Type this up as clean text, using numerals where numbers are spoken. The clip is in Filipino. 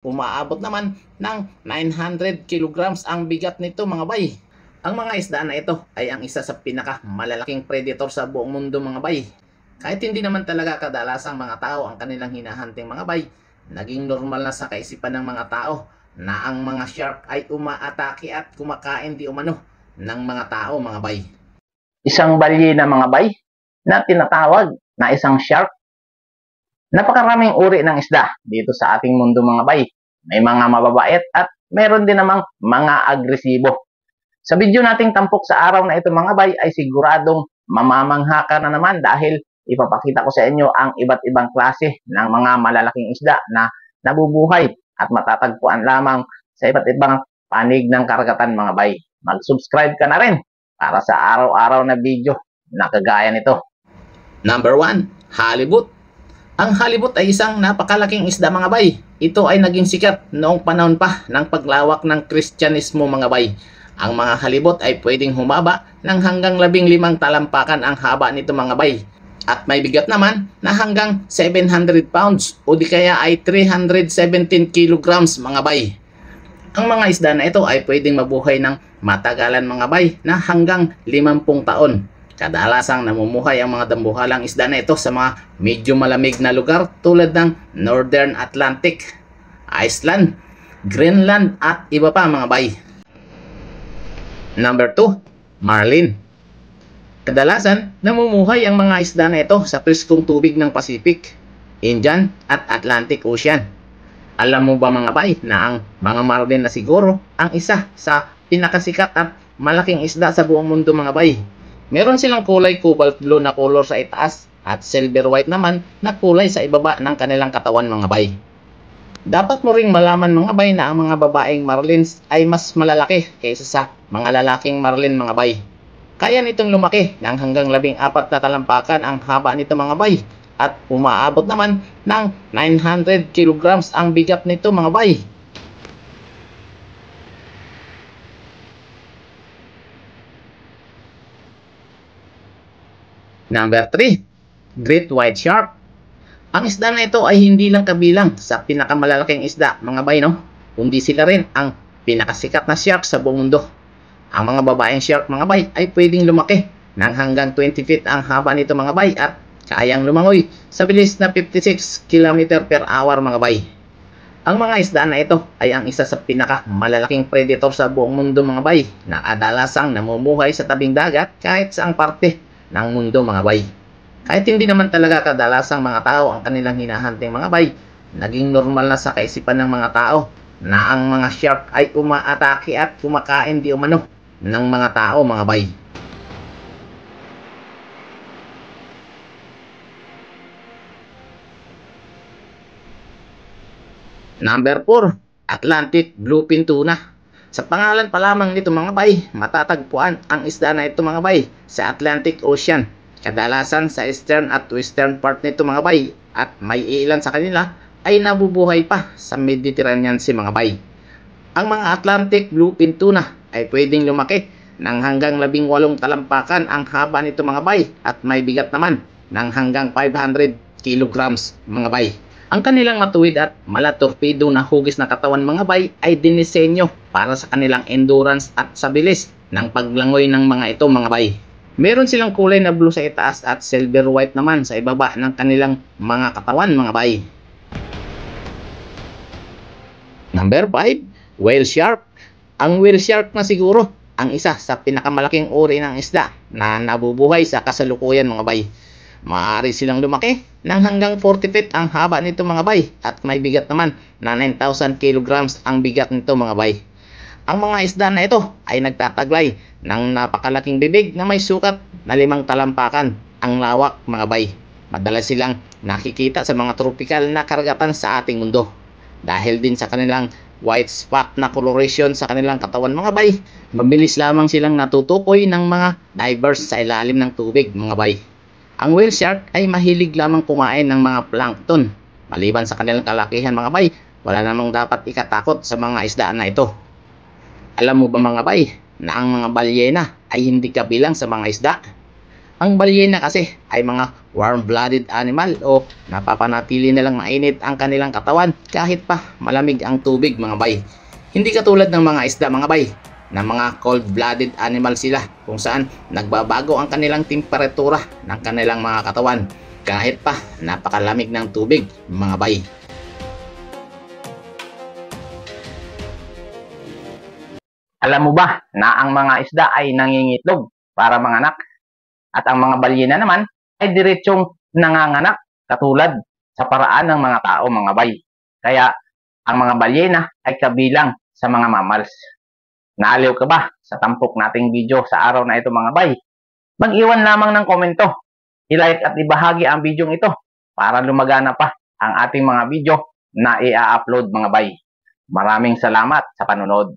Umaabot naman ng 900 kilograms ang bigat nito mga bay. Ang mga isda na ito ay ang isa sa pinakamalalaking predator sa buong mundo mga bay. Kahit hindi naman talaga kadalasang mga tao ang kanilang hinahanting mga bay, naging normal na sa kaisipan ng mga tao na ang mga shark ay umaatake at kumakain di umano ng mga tao mga bay. Isang balye na mga bay na tinatawag na isang shark. Napakaraming uri ng isda dito sa ating mundo mga bay. May mga mababait at meron din namang mga agresibo. Sa video nating tampok sa araw na ito mga bay ay siguradong mamamangha ka na naman dahil ipapakita ko sa inyo ang iba't ibang klase ng mga malalaking isda na nabubuhay at matatagpuan lamang sa iba't ibang panig ng karagatan mga bay. Mag-subscribe ka na rin para sa araw-araw na video na kagaya nito. Number 1, halibut. Ang halibut ay isang napakalaking isda mga bay. Ito ay naging sikat noong panahon pa ng paglawak ng Kristyanismo mga bay. Ang mga halibut ay pwedeng humaba ng hanggang 15 talampakan ang haba nito mga bay. At may bigat naman na hanggang 700 pounds o di kaya ay 317 kilograms mga bay. Ang mga isda na ito ay pwedeng mabuhay ng matagalan mga bay na hanggang 50 taon. Kadalasang namumuhay ang mga dambuhalang isda na ito sa mga medyo malamig na lugar tulad ng Northern Atlantic, Iceland, Greenland at iba pa mga bay. Number 2, marlin. Kadalasan namumuhay ang mga isda na ito sa preskong tubig ng Pacific, Indian at Atlantic Ocean. Alam mo ba mga bay na ang mga marlin na siguro ang isa sa pinakasikat at malaking isda sa buong mundo mga bay? Meron silang kulay cobalt blue na color sa itaas at silver white naman na kulay sa ibaba ng kanilang katawan mga bay. Dapat mo ring malaman mga bay na ang mga babaeng marlins ay mas malalaki kaysa sa mga lalaking marlin mga bay. Kaya nitong lumaki ng hanggang 14 na talampakan ang haba nito mga bay at umaabot naman ng 900 kilograms ang bigat nito mga bay. Number 3, Great White Shark. Ang isda na ito ay hindi lang kabilang sa pinakamalalaking isda mga bay no, kundi sila rin ang pinakasikat na shark sa buong mundo. Ang mga babaeng shark mga bay ay pwedeng lumaki ng hanggang 20 feet ang haba nito mga bay at kayang lumangoy sa bilis na 56 km per hour mga bay. Ang mga isda na ito ay ang isa sa pinakamalalaking predator sa buong mundo mga bay na kadalasang namumuhay sa tabing dagat kahit saang parte ng mundo mga bay. Kahit hindi naman talaga kadalasang mga tao ang kanilang hinahanting mga bay, naging normal na sa kaisipan ng mga tao na ang mga shark ay umaatake at kumakain di umano ng mga tao mga bay. Number 4, Atlantic Bluefin Tuna. Sa pangalan pa lamang nito mga bay, matatagpuan ang isda na ito mga bay sa Atlantic Ocean. Kadalasan sa eastern at western part nito mga bay at may ilan sa kanila ay nabubuhay pa sa Mediterranean Sea mga bay. Ang mga Atlantic Bluefin Tuna ay pwedeng lumaki ng hanggang 18 talampakan ang haba nito mga bay at may bigat naman ng hanggang 500 kilograms mga bay. Ang kanilang matuwid at malatorpedo na hugis na katawan mga bay ay dinisenyo para sa kanilang endurance at sa bilis ng paglangoy ng mga ito mga bay. Meron silang kulay na blue sa itaas at silver white naman sa ibaba ng kanilang mga katawan mga bay. Number 5, whale shark. Ang whale shark na siguro ang isa sa pinakamalaking uri ng isda na nabubuhay sa kasalukuyan mga bay. Maaari silang lumaki ng hanggang 40 feet ang haba nito mga bay at may bigat naman na 9,000 kilograms ang bigat nito mga bay. Ang mga isda na ito ay nagtataglay ng napakalaking bibig na may sukat na 5 talampakan ang lawak mga bay. Madalas silang nakikita sa mga tropical na karagatan sa ating mundo. Dahil din sa kanilang white spot na coloration sa kanilang katawan mga bay, mabilis lamang silang natutukoy ng mga divers sa ilalim ng tubig mga bay. Ang whale shark ay mahilig lamang kumain ng mga plankton. Maliban sa kanilang kalakihan mga bay, wala namang dapat ikatakot sa mga isda na ito. Alam mo ba mga bay na ang mga balyena ay hindi kabilang sa mga isda? Ang balyena kasi ay mga warm-blooded animal o napapanatili nilang mainit ang kanilang katawan kahit pa malamig ang tubig mga bay. Hindi katulad ng mga isda mga bay na mga cold-blooded animal sila kung saan nagbabago ang kanilang temperatura ng kanilang mga katawan kahit pa napakalamig ng tubig mga bay. Alam mo ba na ang mga isda ay nangingitlog para manganak? At ang mga balyena naman ay diretsong nanganganak katulad sa paraan ng mga tao mga bay. Kaya ang mga balyena ay kabilang sa mga mammals. Naaliw ka ba sa tampok nating video sa araw na ito mga bay? Mag-iwan lamang ng komento, i-like at ibahagi ang video ito para lumagana pa ang ating mga video na i-upload mga bay. Maraming salamat sa panonood.